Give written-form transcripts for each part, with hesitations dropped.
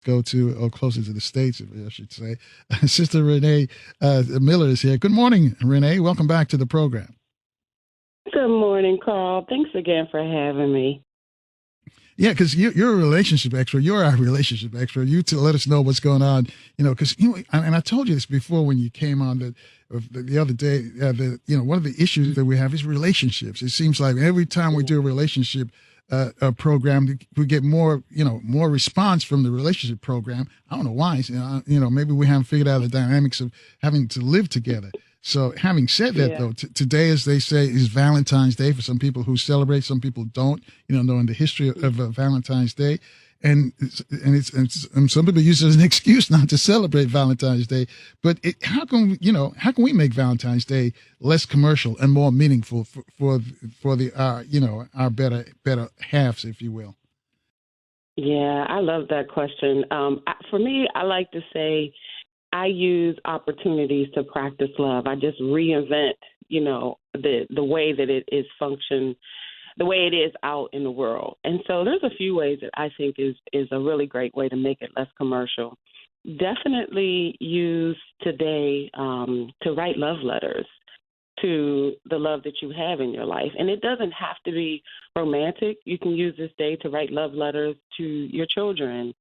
Mexico or closer to the States, I should say. Sister Renee Miller is here. Good morning, Renee. Welcome back to the program. Good morning, Carl. Thanks again for having me. Yeah, because you're a relationship expert. You're our relationship expert. You to let us know what's going on, because and I told you this before when you came on the other day. One of the issues that we have is relationships. It seems like every time we do a relationship program, we get more response from the relationship program. I don't know why. Maybe we haven't figured out the dynamics of having to live together. So having said that, though, today, as they say, is Valentine's Day for some people who celebrate. Some people don't, knowing the history of Valentine's Day. And some people use it as an excuse not to celebrate Valentine's Day. But how can we make Valentine's Day less commercial and more meaningful for our better halves, if you will? Yeah, I love that question. For me, I like to say I use opportunities to practice love. I just reinvent, the way that it is function, the way it is out in the world. And so there's a few ways that I think is a really great way to make it less commercial. Definitely use today to write love letters to the love that you have in your life. And it doesn't have to be romantic. You can use this day to write love letters to your children,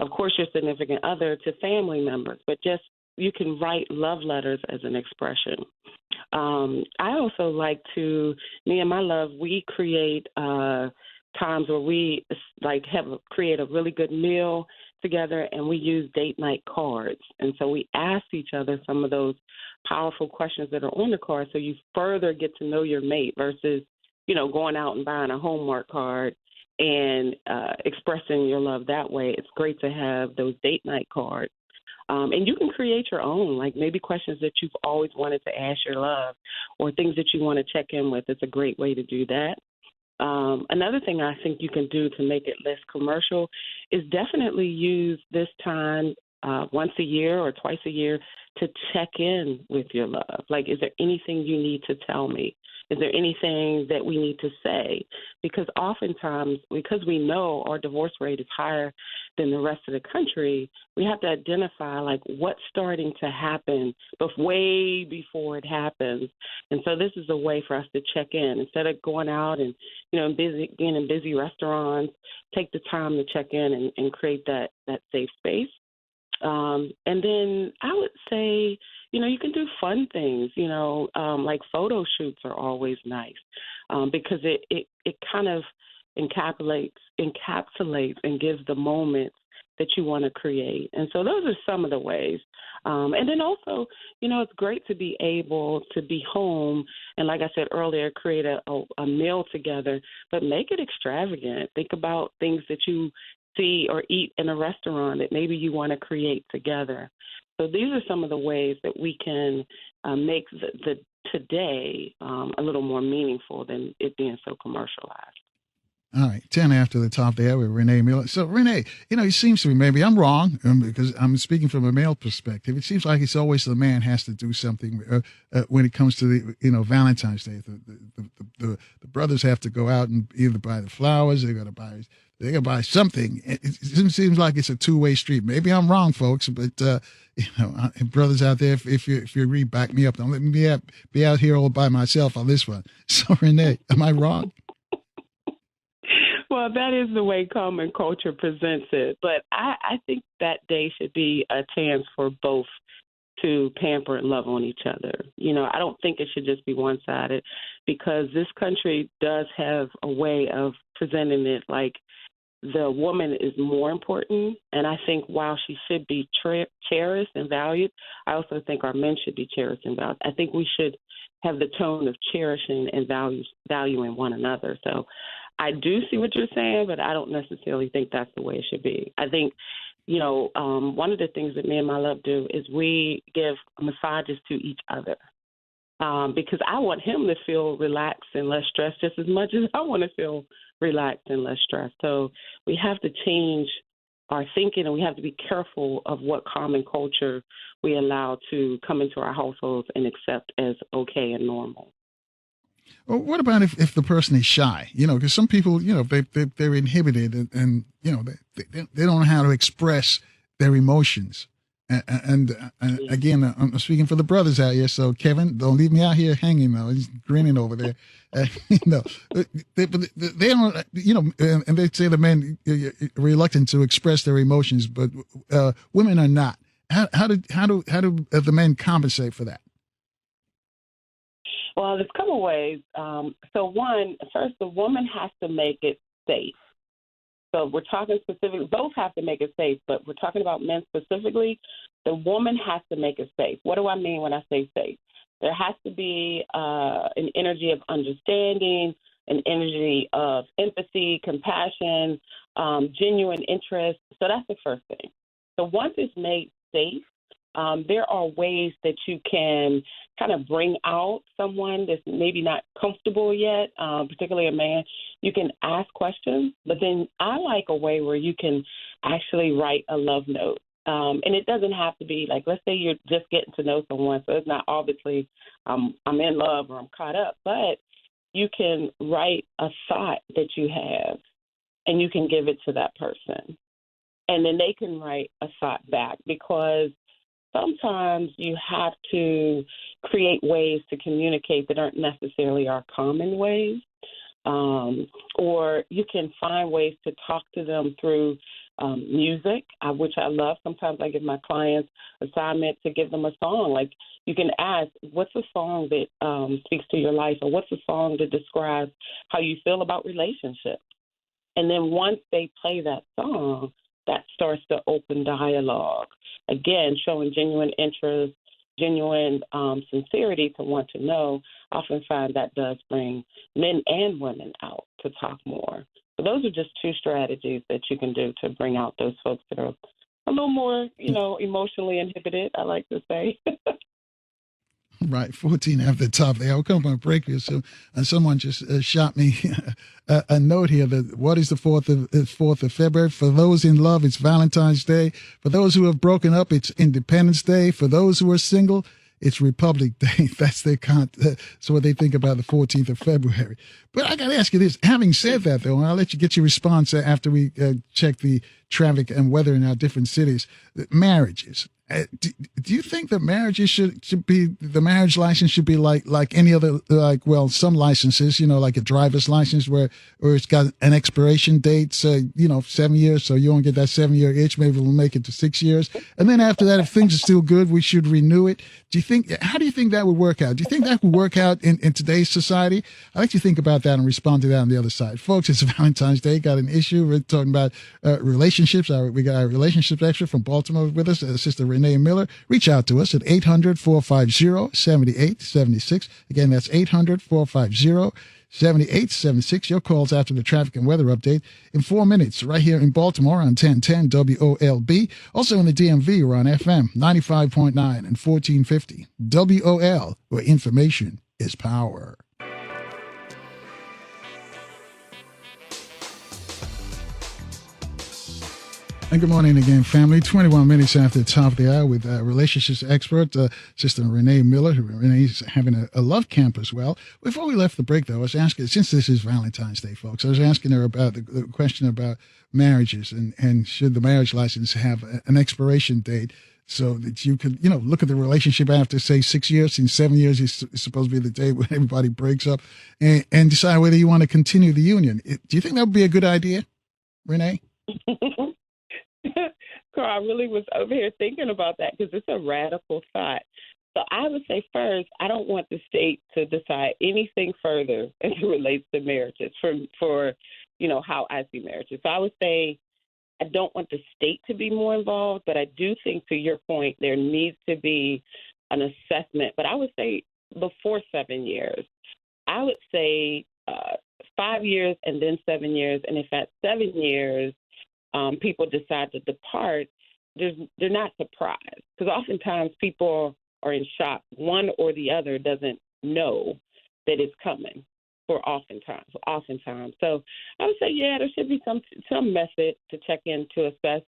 of course, your significant other, to family members, but just you can write love letters as an expression. I also like to, me and my love, we create times where we create a really good meal together, and we use date night cards. And so we ask each other some of those powerful questions that are on the card, so you further get to know your mate versus, going out and buying a Hallmark card and expressing your love that way. It's great to have those date night cards. And you can create your own, like maybe questions that you've always wanted to ask your love or things that you want to check in with. It's a great way to do that. Another thing I think you can do to make it less commercial is definitely use this time once a year or twice a year to check in with your love. Like, is there anything you need to tell me? Is there anything that we need to say? Because oftentimes, because we know our divorce rate is higher than the rest of the country, we have to identify what's starting to happen way before it happens. And so this is a way for us to check in. Instead of going out and, being in busy restaurants, take the time to check in and create that safe space. And then I would say, you can do fun things, like photo shoots are always nice because it kind of encapsulates and gives the moments that you want to create. And so those are some of the ways. And then also, it's great to be able to be home and, like I said earlier, create a meal together, but make it extravagant. Think about things that you see or eat in a restaurant that maybe you want to create together. So these are some of the ways that we can make the today a little more meaningful than it being so commercialized. All right, 10 after the top there with Renee Miller. So, Renee, it seems to me, maybe I'm wrong because I'm speaking from a male perspective. It seems like it's always the man has to do something when it comes to the, Valentine's Day. The brothers have to go out and either buy the flowers, they got to buy something. It seems like it's a two-way street. Maybe I'm wrong, folks, but, brothers out there, if you agree, back me up. Don't let me be out here all by myself on this one. So, Renee, am I wrong? Well, that is the way common culture presents it. But I think that day should be a chance for both to pamper and love on each other. I don't think it should just be one-sided because this country does have a way of presenting it like the woman is more important. And I think while she should be cherished and valued, I also think our men should be cherished and valued. I think we should have the tone of cherishing and valuing one another. So I do see what you're saying, but I don't necessarily think that's the way it should be. I think, one of the things that me and my love do is we give massages to each other because I want him to feel relaxed and less stressed just as much as I want to feel relaxed and less stressed. So we have to change our thinking, and we have to be careful of what common culture we allow to come into our households and accept as okay and normal. Well, what about if the person is shy? Because some people, they're inhibited and they don't know how to express their emotions. And again, I'm speaking for the brothers out here. So Kevin, don't leave me out here hanging though. He's grinning over there. You know, they don't, you know, and they say the men are reluctant to express their emotions, but women are not. How do the men compensate for that? Well, there's a couple ways. So first, the woman has to make it safe. So we're talking specifically, both have to make it safe, but we're talking about men specifically. The woman has to make it safe. What do I mean when I say safe? There has to be an energy of understanding, an energy of empathy, compassion, genuine interest. So that's the first thing. So once it's made safe, there are ways that you can kind of bring out someone that's maybe not comfortable yet, particularly a man. You can ask questions, but then I like a way where you can actually write a love note. And it doesn't have to be like, let's say you're just getting to know someone, so it's not obviously I'm in love or I'm caught up, but you can write a thought that you have and you can give it to that person. And then they can write a thought back, because sometimes you have to create ways to communicate that aren't necessarily our common ways. Or you can find ways to talk to them through music, which I love. Sometimes I give my clients assignment to give them a song. Like, you can ask, what's a song that speaks to your life, or what's a song that describes how you feel about relationships? And then once they play that song, that starts to open dialogue. Again, showing genuine interest, genuine sincerity to want to know. I often find that does bring men and women out to talk more. So those are just two strategies that you can do to bring out those folks that are a little more, emotionally inhibited, I like to say. Right, 14 after the top there. I'll come on a break here. So, someone just shot me a note here that what is the 4th of February? For those in love, it's Valentine's Day. For those who have broken up, it's Independence Day. For those who are single, it's Republic Day. That's what they think about the 14th of February. But I got to ask you this. Having said that, though, and I'll let you get your response after we check the traffic and weather in our different cities. Marriages. Do you think that marriages should be, the marriage license should be like any other, some licenses, like a driver's license where it's got an expiration date, so, 7 years, so you don't get that 7-year itch. Maybe we'll make it to 6 years. And then after that, if things are still good, we should renew it. How do you think that would work out? Do you think that would work out in today's society? I'd like you to think about that and respond to that on the other side. Folks, it's Valentine's Day. Got an issue. We're talking about relationships. We got our relationships expert from Baltimore with us, Sister Renee Miller. Reach out to us at 800-450-7876. Again, that's 800-450-7876. Your calls after the traffic and weather update in 4 minutes, right here in Baltimore on 1010 WOLB. Also in the DMV, we're on FM 95.9 and 1450 WOL, where information is power. And good morning again, family. 21 minutes after the top of the hour with relationships expert, Sister Renee Miller. Renee's having a love camp as well. Before we left the break, though, I was asking, since this is Valentine's Day, folks, I was asking her about the question about marriages and should the marriage license have an expiration date so that you could, look at the relationship after, say, 6 years. In 7 years is supposed to be the day when everybody breaks up and decide whether you want to continue the union. Do you think that would be a good idea, Renee? Carl, I really was over here thinking about that because it's a radical thought. So I would say first, I don't want the state to decide anything further as it relates to marriages for how I see marriages. So I would say I don't want the state to be more involved, but I do think, to your point, there needs to be an assessment. But I would say before 7 years. I would say 5 years and then 7 years. And if at 7 years, people decide to depart, they're not surprised, because oftentimes people are in shock. One or the other doesn't know that it's coming oftentimes. So I would say, yeah, there should be some method to check in to assess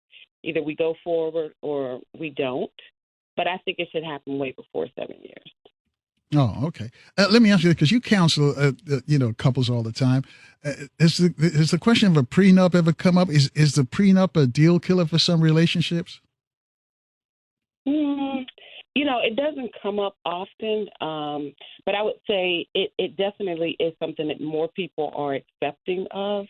either we go forward or we don't. But I think it should happen way before 7 years. Oh, okay. Let me ask you, because you counsel, couples all the time. Has the question of a prenup ever come up? Is the prenup a deal killer for some relationships? Mm, it doesn't come up often, but I would say it definitely is something that more people are accepting of,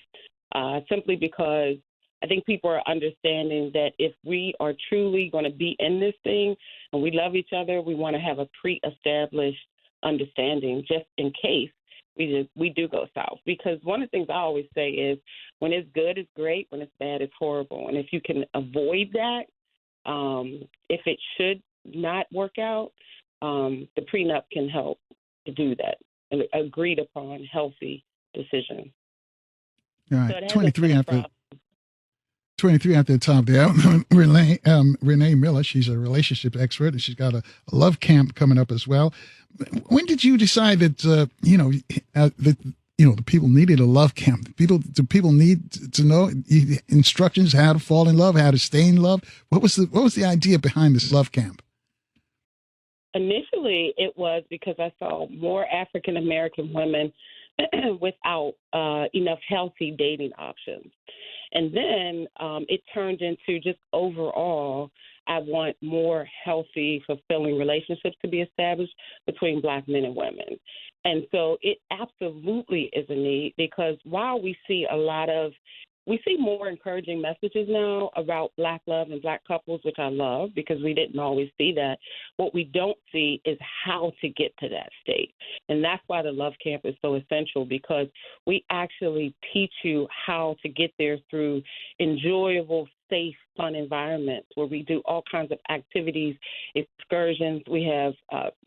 simply because I think people are understanding that if we are truly going to be in this thing and we love each other, we want to have a pre-established understanding just in case we do go south. Because one of the things I always say is when it's good, it's great. When it's bad, it's horrible. And if you can avoid that, if it should not work out, the prenup can help to do that. An agreed upon healthy decision. All So right, it hasn't 23 been a after problem. 23 at the top there. Renee Miller, she's a relationship expert, and she's got a love camp coming up as well. When did you decide that the people needed a love camp? Do people need to know instructions how to fall in love, how to stay in love? What was the idea behind this love camp? Initially, it was because I saw more African American women without enough healthy dating options. And then it turned into just overall, I want more healthy, fulfilling relationships to be established between Black men and women. And so it absolutely is a need because while we see more encouraging messages now about Black love and Black couples, which I love because we didn't always see that. What we don't see is how to get to that state. And that's why the Love Camp is so essential because we actually teach you how to get there through enjoyable, safe, fun environments where we do all kinds of activities, excursions. We have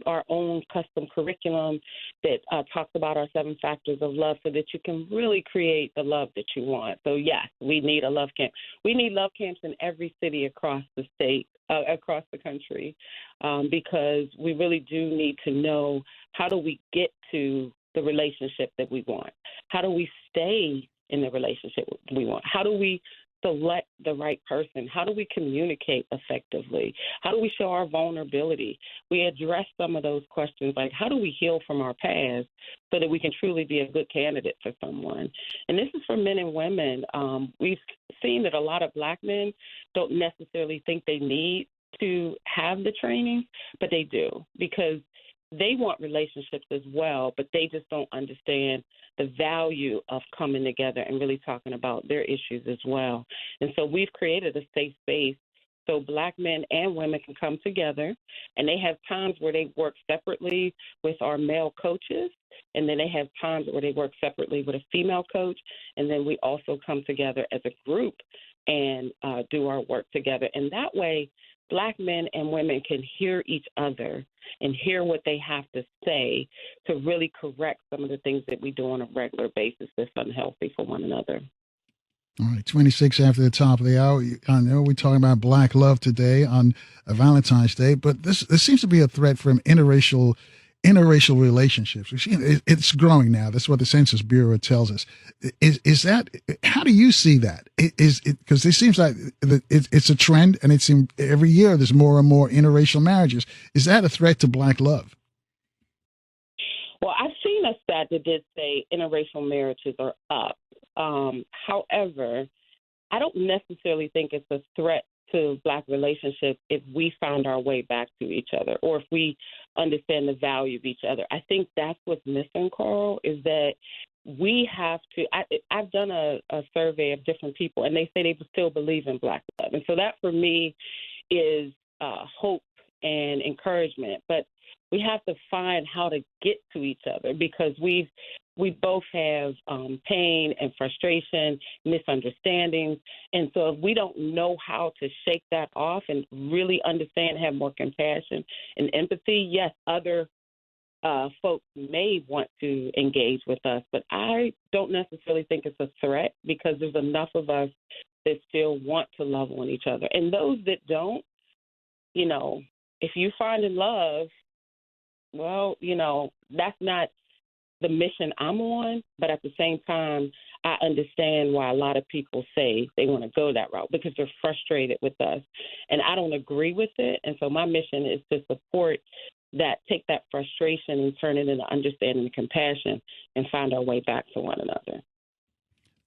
our own custom curriculum that talks about our 7 factors of love so that you can really create the love that you want. So, yes, we need a love camp. We need love camps in every city across the state, across the country, because we really do need to know how do we get to the relationship that we want? How do we stay in the relationship we want? How do we select the right person? How do we communicate effectively? How do we show our vulnerability? We address some of those questions like how do we heal from our past so that we can truly be a good candidate for someone? And this is for men and women. We've seen that a lot of Black men don't necessarily think they need to have the training, but they do because they want relationships as well, but they just don't understand the value of coming together and really talking about their issues as well. And so we've created a safe space so Black men and women can come together, and they have times where they work separately with our male coaches, and then they have times where they work separately with a female coach, and then we also come together as a group and do our work together. And that way, Black men and women can hear each other and hear what they have to say to really correct some of the things that we do on a regular basis that's unhealthy for one another. All right, 26 after the top of the hour. I know we're talking about Black love today on Valentine's Day, but this seems to be a threat from interracial relationships. It's growing now. That's what the Census Bureau tells us. Is that, how do you see that? Because it seems like it's a trend, and it seems every year there's more and more interracial marriages. Is that a threat to Black love? Well, I've seen a stat that did say interracial marriages are up. However, I don't necessarily think it's a threat to Black relationships if we found our way back to each other or if we understand the value of each other. I think that's what's missing, Carl, is that we have to I've done a survey of different people, and they say they still believe in Black love. And so that for me is hope and encouragement. But we have to find how to get to each other because we both have pain and frustration, misunderstandings. And so if we don't know how to shake that off and really understand, have more compassion and empathy, yes, other folks may want to engage with us, but I don't necessarily think it's a threat because there's enough of us that still want to love on each other. And those that don't, if you find in love, well, that's not the mission I'm on, but at the same time, I understand why a lot of people say they want to go that route because they're frustrated with us. And I don't agree with it. And so my mission is to support that, take that frustration and turn it into understanding and compassion and find our way back to one another.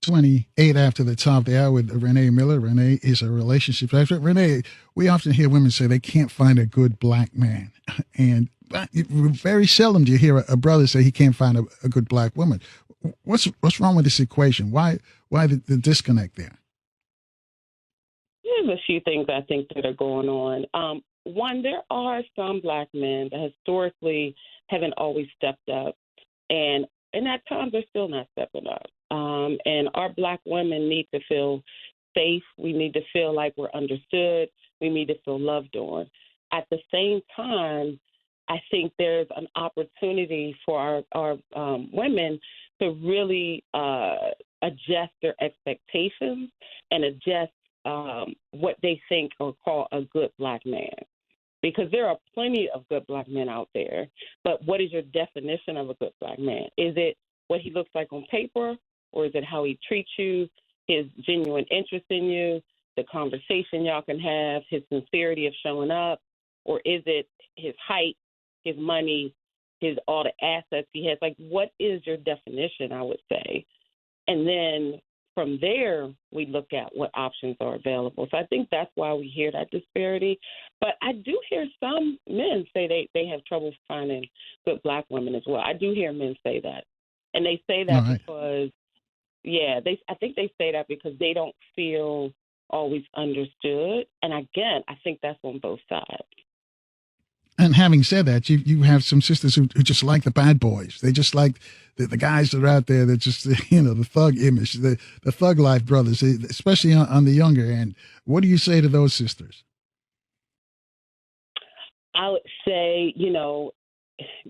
28 after the top of the hour with Renee Miller. Renee is a relationship expert. Renee, we often hear women say they can't find a good black man. And very seldom do you hear a brother say he can't find a good black woman. What's wrong with this equation? Why the disconnect there? There's a few things I think that are going on. One, there are some black men that historically haven't always stepped up, and at times they're still not stepping up. And our black women need to feel safe. We need to feel like we're understood. We need to feel loved on. At the same time, I think there's an opportunity for our women to really adjust their expectations and adjust what they think or call a good black man. Because there are plenty of good black men out there, but what is your definition of a good black man? Is it what he looks like on paper, or is it how he treats you, his genuine interest in you, the conversation y'all can have, his sincerity of showing up, or is it his height, his money, his all the assets he has? Like, what is your definition, I would say? And then from there, we look at what options are available. So I think that's why we hear that disparity. But I do hear some men say they have trouble finding good black women as well. I do hear men say that. And they say that because, I think they say that because they don't feel always understood. And again, I think that's on both sides. And having said that, you have some sisters who just like the bad boys. They just like the guys that are out there that just, the thug image, the thug life brothers, especially on the younger end. What do you say to those sisters? I would say,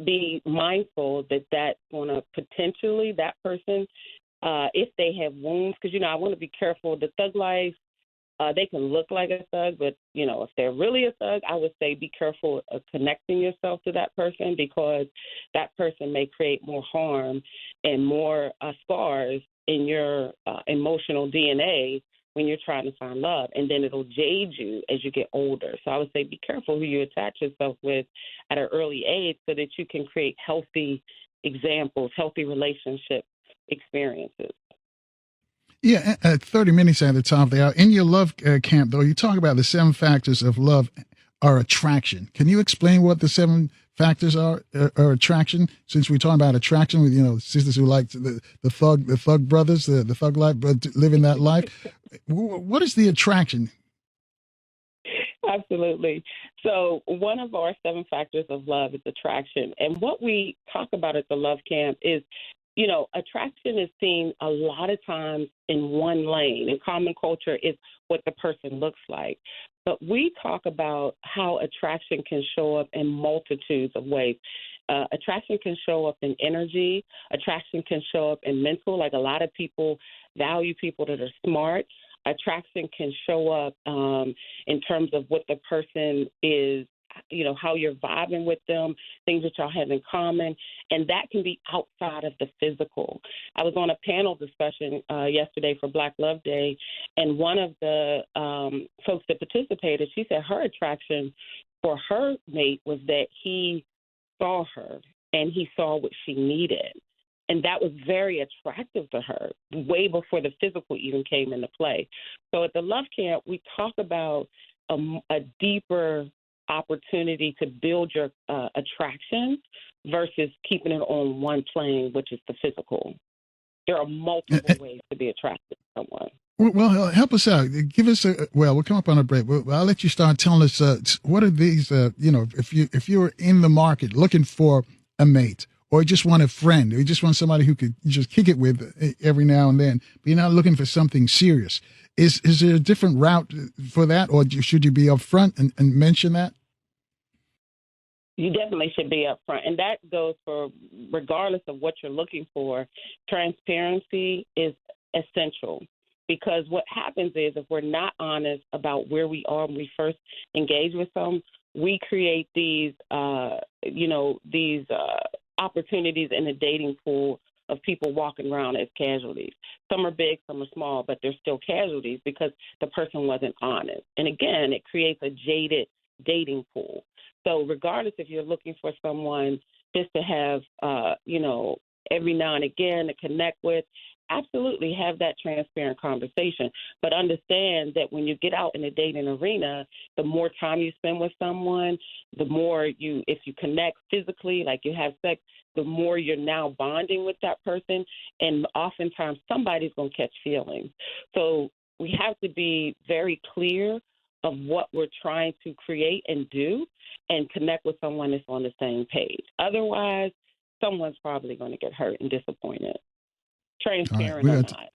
be mindful that's going to potentially, that person, if they have wounds, because, I want to be careful. The thug life, they can look like a thug, but, if they're really a thug, I would say be careful of connecting yourself to that person, because that person may create more harm and more scars in your emotional DNA when you're trying to find love. And then it'll jade you as you get older. So I would say be careful who you attach yourself with at an early age so that you can create healthy examples, healthy relationship experiences. Yeah, at 30 minutes at the top of the hour. In your love camp, though, you talk about the 7 factors of love are attraction. Can you explain what the 7 factors are attraction? Since we're talking about attraction with, sisters who like the thug brothers, the thug life, but living that life. What is the attraction? Absolutely. So one of our 7 factors of love is attraction. And what we talk about at the love camp is, attraction is seen a lot of times in one lane. In common culture, is what the person looks like. But we talk about how attraction can show up in multitudes of ways. Attraction can show up in energy. Attraction can show up in mental. Like, a lot of people value people that are smart. Attraction can show up in terms of what the person is, how you're vibing with them, things that y'all have in common, and that can be outside of the physical. I was on a panel discussion yesterday for Black Love Day, and one of the folks that participated, she said her attraction for her mate was that he saw her and he saw what she needed. And that was very attractive to her, way before the physical even came into play. So at the Love Camp, we talk about a deeper opportunity to build your attraction versus keeping it on one plane, which is the physical. There are multiple ways to be attracted to someone. Well, help us out. Give us we'll come up on a break. I'll let you start telling us what are these, if you're in the market looking for a mate, or you just want a friend, or you just want somebody who could just kick it with every now and then, but you're not looking for something serious. Is there a different route for that, or should you be upfront and mention that? You definitely should be upfront, and that goes for regardless of what you're looking for. Transparency is essential, because what happens is if we're not honest about where we are when we first engage with them, we create these opportunities in the dating pool of people walking around as casualties. Some are big, some are small, but they're still casualties because the person wasn't honest. And again, it creates a jaded dating pool. So regardless if you're looking for someone just to have, every now and again to connect with, absolutely have that transparent conversation. But understand that when you get out in the dating arena, the more time you spend with someone, the more if you connect physically, like you have sex, the more you're now bonding with that person. And oftentimes somebody's going to catch feelings. So we have to be very clear of what we're trying to create and do and connect with someone that's on the same page. Otherwise, someone's probably going to get hurt and disappointed, transparent or not.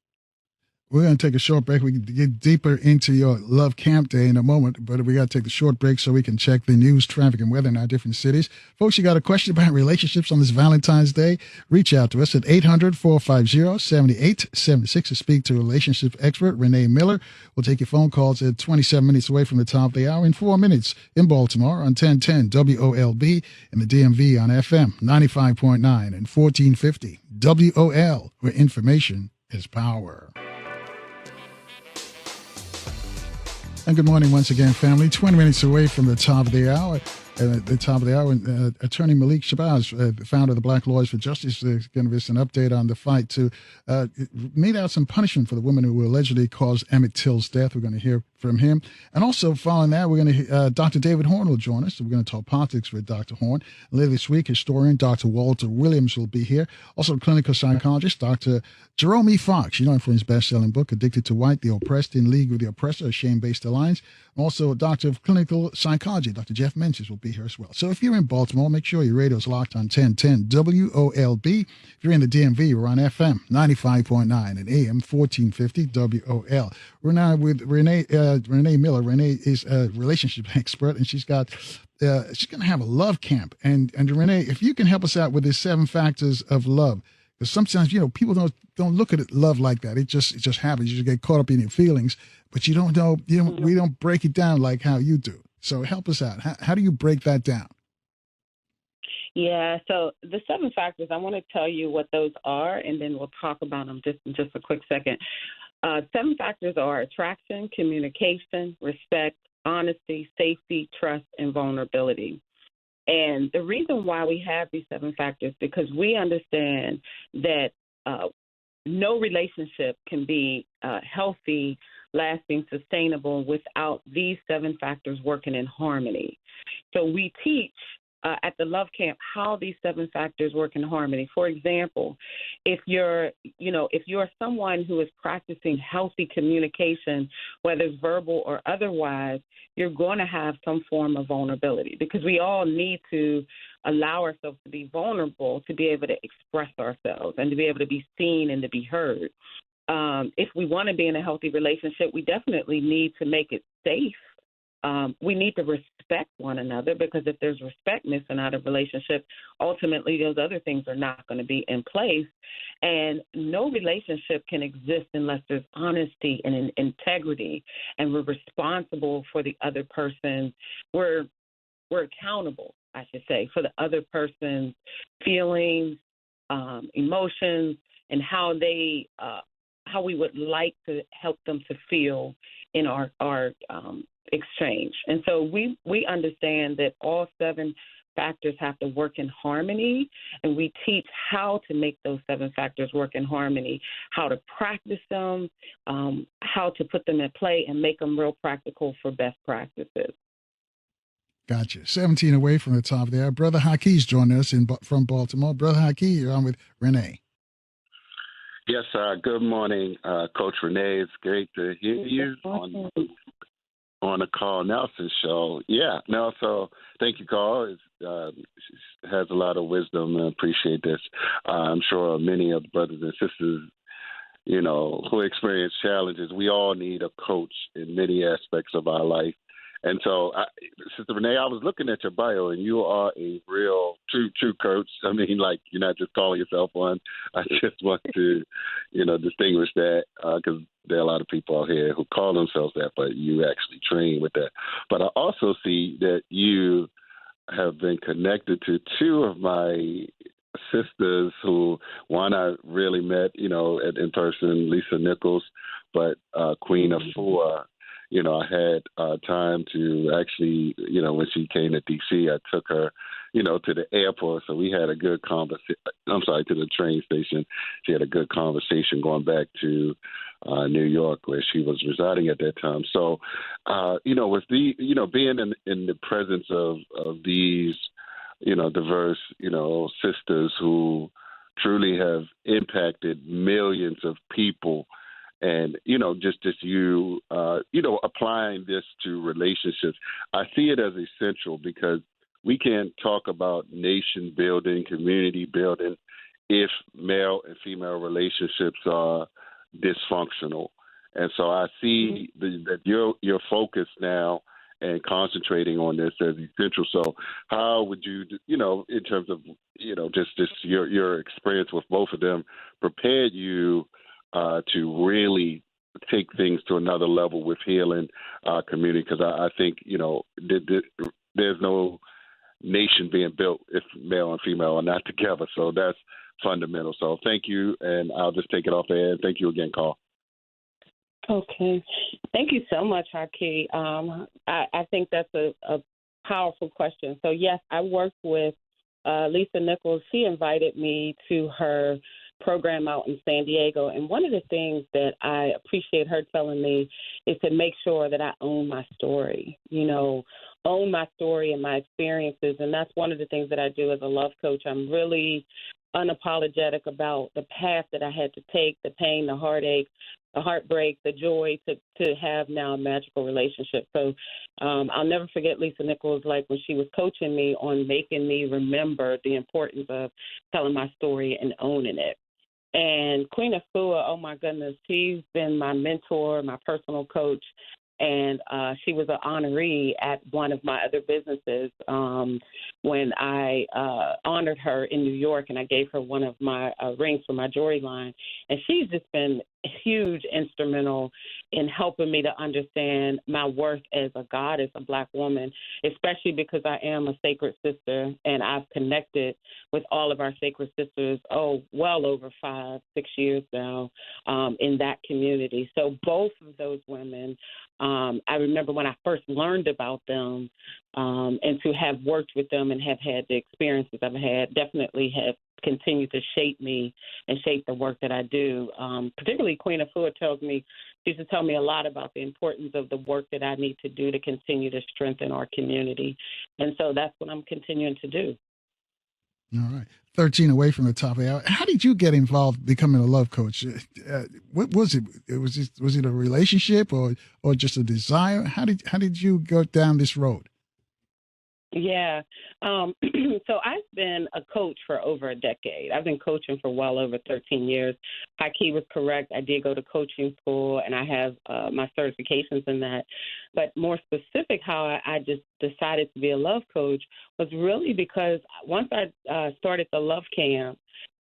We're going to take a short break. We can get deeper into your Love Camp Day in a moment, but we got to take the short break so we can check the news, traffic, and weather in our different cities. Folks, you got a question about relationships on this Valentine's Day? Reach out to us at 800-450-7876 to speak to relationship expert Renee Miller. We'll take your phone calls at 27 minutes away from the top of the hour, in 4 minutes in Baltimore on 1010 WOLB, and the DMV on FM 95.9 and 1450 WOL, where information is power. And good morning once again, family. 20 minutes away from the top of the hour. Attorney Malik Shabazz, the founder of the Black Lawyers for Justice, is going to give us an update on the fight to mete out some punishment for the woman who allegedly caused Emmett Till's death. We're going to hear from him. And also following that, we're going to Dr. David Horn will join us. So we're going to talk politics with Dr. Horn. Later this week, historian Dr. Walter Williams will be here. Also, clinical psychologist Dr. Jerome E. Fox. You know him from his best-selling book, Addicted to White, The Oppressed in League with the Oppressor, a Shame-Based Alliance. Also, a doctor of clinical psychology, Dr. Jeff Menzies, will be here as well. So if you're in Baltimore, make sure your radio's locked on 1010 WOLB. If you're in the DMV, we're on FM 95.9 and AM 1450 WOL. We're now with Renee Miller. Renee is a relationship expert, and she's going to have a love camp. And Renee, if you can help us out with the 7 factors of love, because sometimes people don't look at it love like that. It just happens. You just get caught up in your feelings, but you don't know. We don't break it down like how you do. So help us out. How do you break that down? Yeah, so the 7 factors, I want to tell you what those are, and then we'll talk about them just in a quick second. 7 factors are attraction, communication, respect, honesty, safety, trust, and vulnerability. And the reason why we have these 7 factors is because we understand that no relationship can be healthy, lasting, sustainable without these 7 factors working in harmony. So we teach at the Love Camp how these 7 factors work in harmony. For example, if you're someone who is practicing healthy communication, whether it's verbal or otherwise, you're going to have some form of vulnerability, because we all need to allow ourselves to be vulnerable, to be able to express ourselves and to be able to be seen and to be heard. If we want to be in a healthy relationship, we definitely need to make it safe. We need to respect one another, because if there's respect missing out of relationship, ultimately those other things are not going to be in place. And no relationship can exist unless there's honesty and integrity, and we're responsible for the other person. We're accountable, I should say, for the other person's feelings, emotions, and how we would like to help them to feel in our exchange. And so we understand that all 7 factors have to work in harmony, and we teach how to make those 7 factors work in harmony, how to practice them, how to put them in play and make them real practical for best practices. Gotcha. 17 away from the top there. Brother Hakeem's joining us from Baltimore. Brother Hakeem, you're on with Renee. Yes, good morning, Coach Renee. It's great to hear you on the Carl Nelson show. Yeah, no, so thank you, Carl. It has a lot of wisdom. I appreciate this. I'm sure many of the brothers and sisters, who experience challenges, we all need a coach in many aspects of our life. And so, Sister Renee, I was looking at your bio, and you are a real, true coach. I mean, like, you're not just calling yourself one. I just want to, distinguish that, because there are a lot of people out here who call themselves that, but you actually train with that. But I also see that you have been connected to 2 of my sisters who, one I really met, in person, Lisa Nichols, but Queen of Four. I had time to actually, when she came to D.C., I took her, to the airport. So we had a good conversation. I'm sorry, to the train station. She had a good conversation going back to New York, where she was residing at that time. So, with being in the presence of these, diverse, sisters who truly have impacted millions of people. And, applying this to relationships, I see it as essential because we can't talk about nation building, community building, if male and female relationships are dysfunctional. And so I see that your focus now and concentrating on this as essential. So how would you, in terms of, just your experience with both of them, prepared you to really take things to another level with healing our community? Because I think, there's no nation being built if male and female are not together. So that's fundamental. So thank you, and I'll just take it off the air. Thank you again, Carl. Okay. Thank you so much, Haki. I think that's a powerful question. So, yes, I worked with Lisa Nichols. She invited me to her program out in San Diego. And one of the things that I appreciate her telling me is to make sure that I own my story, own my story and my experiences. And that's one of the things that I do as a love coach. I'm really unapologetic about the path that I had to take, the pain, the heartache, the heartbreak, the joy to have now a magical relationship. So I'll never forget Lisa Nichols, like when she was coaching me on making me remember the importance of telling my story and owning it. And Queen Afua, oh my goodness, she's been my mentor, my personal coach. And she was an honoree at one of my other businesses when I honored her in New York, and I gave her one of my rings for my jewelry line. And she's just been huge, instrumental in helping me to understand my worth as a goddess, a Black woman, especially because I am a sacred sister, and I've connected with all of our sacred sisters, well over 5-6 years now in that community. So both of those women, I remember when I first learned about them, and to have worked with them and have had the experiences I've had, definitely have continued to shape me and shape the work that I do. Particularly Queen Afua she used to tell me a lot about the importance of the work that I need to do to continue to strengthen our community. And so that's what I'm continuing to do. All right. 13 away from the top of the hour. How did you get involved becoming a love coach? What was it? Was it a relationship or just a desire? How did you go down this road? Yeah. So I've been a coach for over a decade. I've been coaching for well over 13 years. Haki was correct. I did go to coaching school, and I have my certifications in that. But more specific, how I just decided to be a love coach was really because once I started the Love Camp,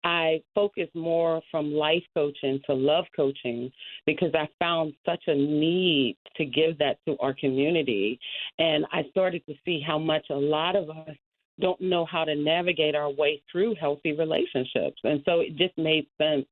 I focused more from life coaching to love coaching because I found such a need to give that to our community. And I started to see how much a lot of us don't know how to navigate our way through healthy relationships. And so it just made sense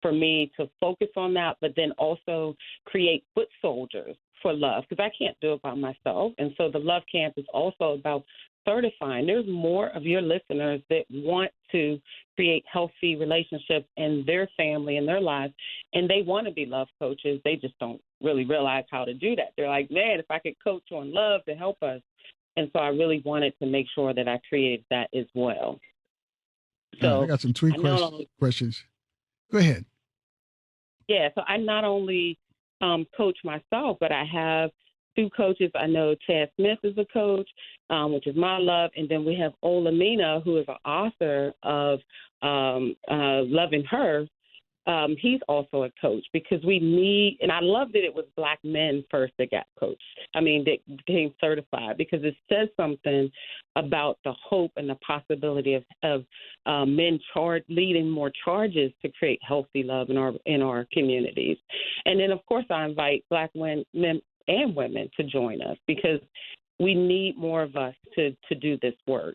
for me to focus on that, but then also create foot soldiers for love because I can't do it by myself. And so the Love Camp is also about certifying. There's more of your listeners that want to create healthy relationships in their family and their lives, and they want to be love coaches. They just don't really realize how to do that. They're like, man, if I could coach on love to help us. And so I really wanted to make sure that I created that as well. So I got some tweet questions. Go ahead. Yeah, so I not only coach myself, but I have 2 coaches. I know Chad Smith is a coach, which is my love. And then we have Ola Mina, who is an author of Loving Her. He's also a coach because we need, and I love that it was Black men first that got coached. That became certified because it says something about the hope and the possibility of men leading more charges to create healthy love in our communities. And then, of course, I invite Black men and women to join us because we need more of us to do this work.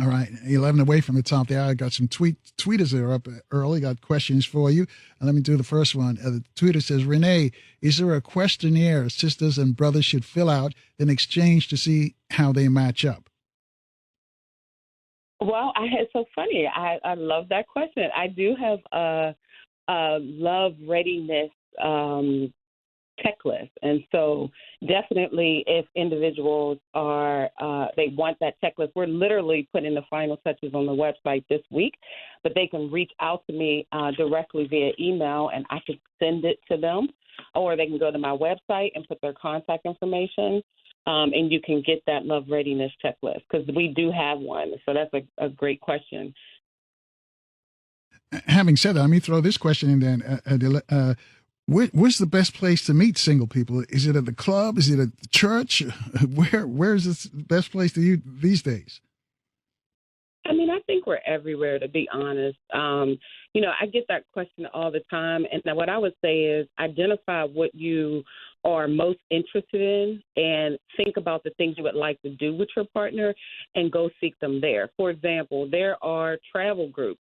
All right, 11 away from the top there. I got some tweeters that are up early. Got questions for you. And let me do the first one. The tweeter says, Renee, is there a questionnaire sisters and brothers should fill out in exchange to see how they match up? Well, it's so funny. I love that question. I do have a love readiness checklist. And so definitely if individuals are, they want that checklist, we're literally putting the final touches on the website this week, but they can reach out to me directly via email and I can send it to them, or they can go to my website and put their contact information. And you can get that love readiness checklist because we do have one. So that's a great question. Having said that, let me throw this question in then. Where's the best place to meet single people? Is it at the club? Is it at the church? Where's the best place to you these days? I mean, I think we're everywhere, to be honest. I get that question all the time. And what I would say is identify what you are most interested in and think about the things you would like to do with your partner and go seek them there. For example, there are travel groups.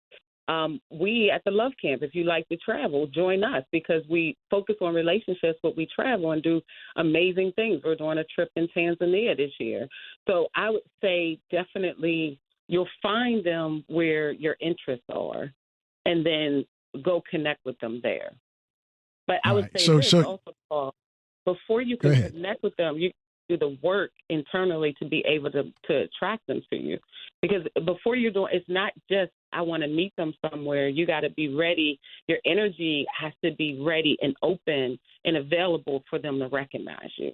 We at the Love Camp, if you like to travel, join us because we focus on relationships, but we travel and do amazing things. We're doing a trip in Tanzania this year. So I would say definitely you'll find them where your interests are and then go connect with them there. But I would say also, before you can connect with them, you do the work internally to be able to attract them to you. Because before you're doing, it's not just, I want to meet them somewhere. You got to be ready. Your energy has to be ready and open and available for them to recognize you.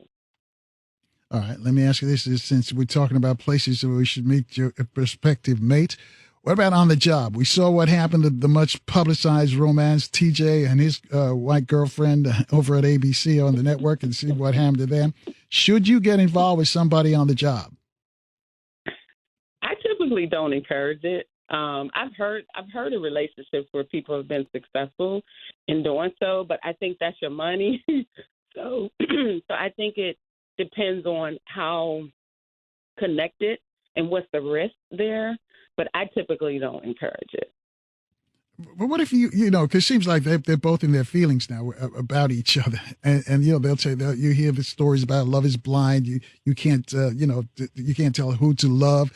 All right, let me ask you this, since we're talking about places where we should meet your prospective mate. What about on the job? We saw what happened to the much publicized romance, TJ and his white girlfriend over at ABC on the network, and see what happened to them. Should you get involved with somebody on the job? I typically don't encourage it. I've heard of relationships where people have been successful in doing so, but I think that's your money. so I think it depends on how connected and what's the risk there. But I typically don't encourage it. But what if because it seems like they're both in their feelings now about each other, and they'll say that you hear the stories about love is blind. You can't you can't tell who to love,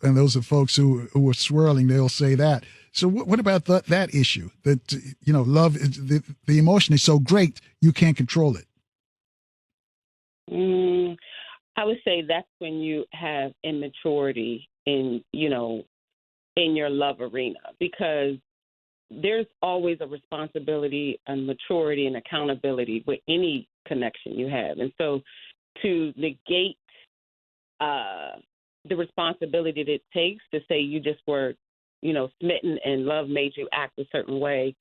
and those are folks who are swirling. They'll say that. So what about that issue? That love is the emotion is so great you can't control it. I would say that's when you have immaturity in your love arena, because there's always a responsibility and maturity and accountability with any connection you have. And so to negate the responsibility that it takes to say you just were, smitten and love made you act a certain way,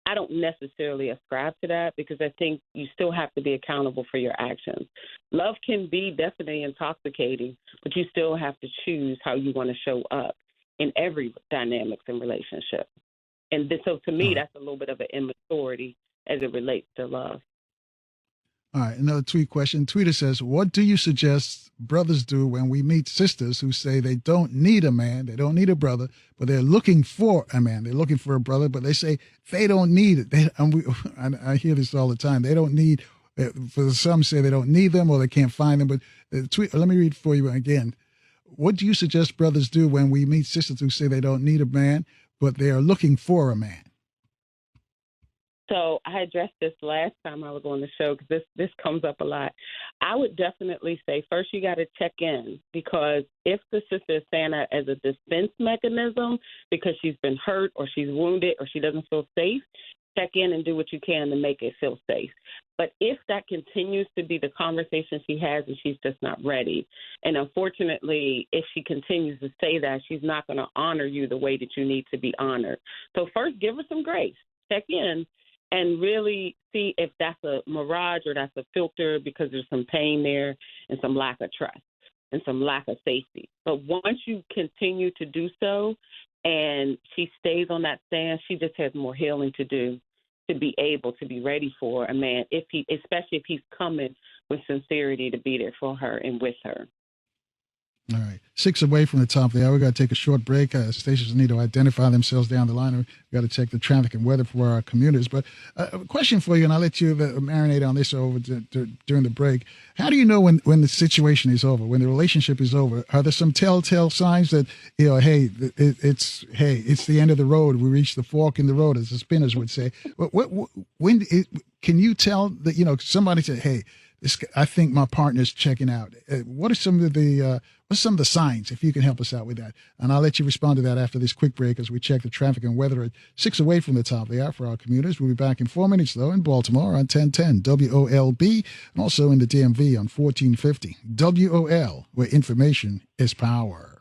I don't necessarily ascribe to that, because I think you still have to be accountable for your actions. Love can be definitely intoxicating, but you still have to choose how you want to show up in every dynamics and relationship. And so to me, that's a little bit of an immaturity as it relates to love. All right, another tweet question. Tweeter says, what do you suggest brothers do when we meet sisters who say they don't need a man, they don't need a brother, but they're looking for a man, they're looking for a brother, but they say they don't need it. I hear this all the time. They don't need, for some say they don't need them or they can't find them. But let me read for you again. What do you suggest brothers do when we meet sisters who say they don't need a man, but they are looking for a man? So I addressed this last time I was on the show, because this comes up a lot. I would definitely say first you got to check in, because if the sister is saying that as a defense mechanism because she's been hurt or she's wounded or she doesn't feel safe, check in and do what you can to make it feel safe. But if that continues to be the conversation she has and she's just not ready, and unfortunately, if she continues to say that, she's not going to honor you the way that you need to be honored. So first, give her some grace. Check in and really see if that's a mirage or that's a filter, because there's some pain there and some lack of trust and some lack of safety. But once you continue to do so and she stays on that stance, she just has more healing to do to be able to be ready for a man, especially if he's coming with sincerity to be there for her and with her. All right. 6 away from the top of the hour. We've got to take a short break. Stations need to identify themselves down the line. We've got to check the traffic and weather for our commuters. But a question for you, and I'll let you marinate on this during the break. How do you know when the situation is over, when the relationship is over? Are there some telltale signs that, hey, it's the end of the road. We reached the fork in the road, as the spinners would say. Can you tell that, somebody said, hey, I think my partner's checking out. What are some of the signs, if you can help us out with that? And I'll let you respond to that after this quick break as we check the traffic and weather at 6 away from the top of the hour for our commuters. We'll be back in 4 minutes, though, in Baltimore on 1010 WOLB and also in the DMV on 1450 WOL, where information is power.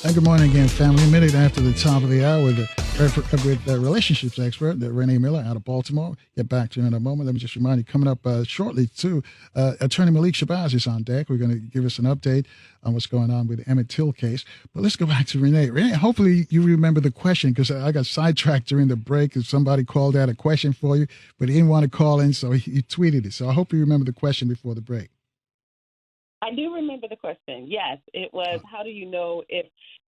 And good morning again, family. A minute after the top of the hour with the relationships expert, Renee Miller out of Baltimore. Get back to you in a moment. Let me just remind you, coming up shortly, too, Attorney Malik Shabazz is on deck. We're going to give us an update on what's going on with the Emmett Till case. But let's go back to Renee. Renee, hopefully you remember the question, because I got sidetracked during the break and somebody called out a question for you, but he didn't want to call in, so he tweeted it. So I hope you remember the question before the break. I do remember the question. Yes, it was, how do you know if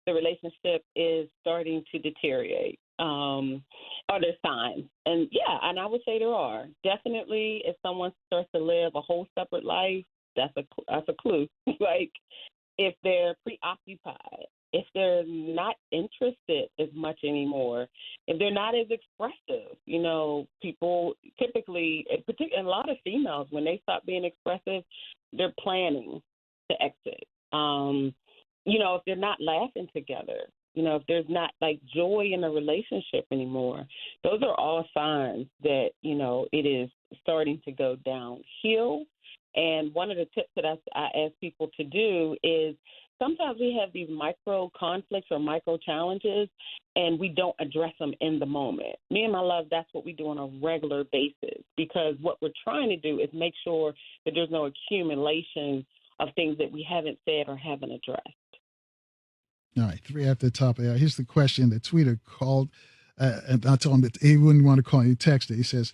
the relationship is starting to deteriorate? Are there signs? And and I would say there are. Definitely, if someone starts to live a whole separate life, that's a clue. Like, if they're preoccupied, if they're not interested as much anymore, if they're not as expressive, people typically, particularly a lot of females, when they stop being expressive, they're planning to exit. If they're not laughing together, if there's not like joy in a relationship anymore, those are all signs that, it is starting to go downhill. And one of the tips that I ask people to do is sometimes we have these micro conflicts or micro challenges and we don't address them in the moment. Me and my love, that's what we do on a regular basis, because what we're trying to do is make sure that there's no accumulation of things that we haven't said or haven't addressed. All right, 3 after the top of the hour. Here's the question. The tweeter called, and I told him that he wouldn't want to call. He texted. He says,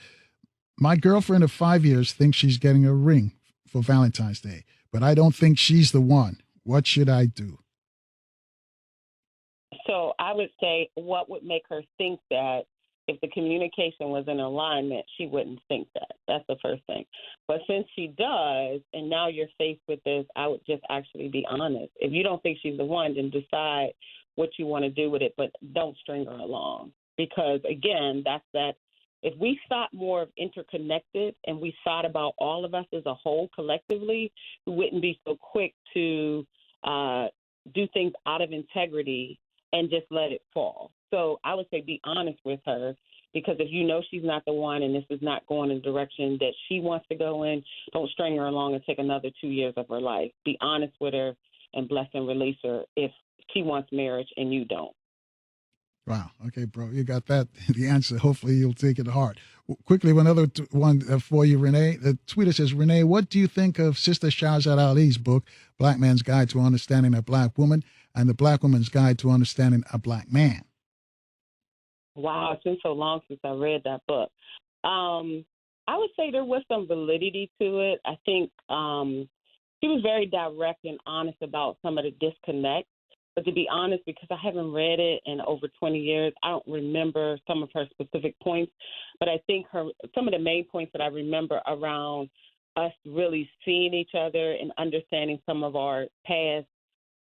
my girlfriend of 5 years thinks she's getting a ring for Valentine's Day, but I don't think she's the one. What should I do? So I would say, what would make her think that? If the communication was in alignment, she wouldn't think that. That's the first thing. But since she does, and now you're faced with this, I would just actually be honest. If you don't think she's the one, then decide what you want to do with it, but don't string her along. Because, again, that's that. If we thought more of interconnected and we thought about all of us as a whole collectively, we wouldn't be so quick to do things out of integrity and just let it fall. So I would say be honest with her, because if you know she's not the one and this is not going in the direction that she wants to go in, don't string her along and take another 2 years of her life. Be honest with her and bless and release her if she wants marriage and you don't. Wow. Okay, bro. You got that. The answer. Hopefully you'll take it to heart. Quickly, one other one for you, Renee. The tweeter says, Renee, what do you think of Sister Shahzad Ali's book, Black Man's Guide to Understanding a Black Woman and the Black Woman's Guide to Understanding a Black Man? Wow, it's been so long since I read that book. I would say there was some validity to it. I think she was very direct and honest about some of the disconnects. But to be honest, because I haven't read it in over 20 years, I don't remember some of her specific points. But I think some of the main points that I remember around us really seeing each other and understanding some of our past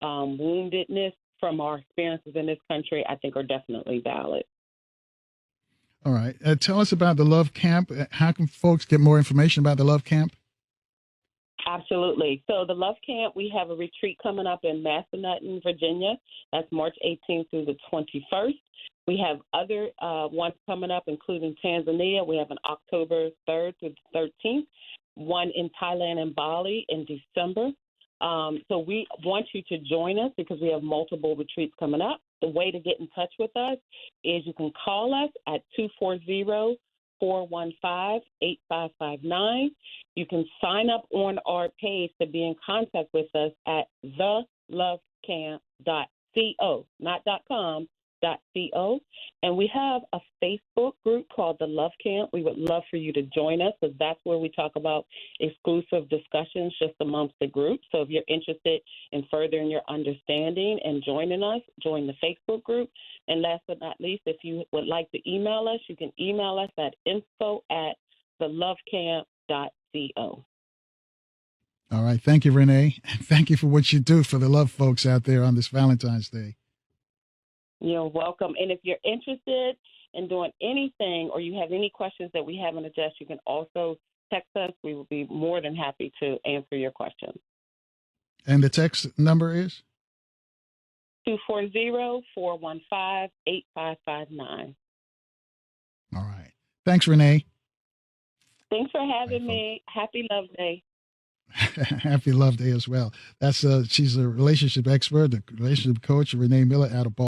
woundedness from our experiences in this country, I think are definitely valid. All right. Tell us about the Love Camp. How can folks get more information about the Love Camp? Absolutely. So the Love Camp, we have a retreat coming up in Massenuten, Virginia. That's March 18th through the 21st. We have other ones coming up, including Tanzania. We have an October 3rd through the 13th, one in Thailand and Bali in December. So we want you to join us because we have multiple retreats coming up. The way to get in touch with us is you can call us at 240-415-8559. You can sign up on our page to be in contact with us at thelovecamp.co, not .com, love.camp.co. And we have a Facebook group called the Love Camp. We would love for you to join us, because that's where we talk about exclusive discussions just amongst the group. So if you're interested in furthering your understanding and joining us, join the Facebook group. And last but not least, if you would like to email us, you can email us at info@thelovecamp.co. All right. Thank you, Renee. Thank you for what you do for the love folks out there on this Valentine's Day. You're welcome. And if you're interested in doing anything, or you have any questions that we haven't addressed, you can also text us. We will be more than happy to answer your questions. And the text number is? 240-415-8559. All right. Thanks, Renee. Thanks for having me. Happy Love Day. Happy Love Day as well. That's she's a relationship expert, a relationship coach, Renee Miller, out of Baltimore.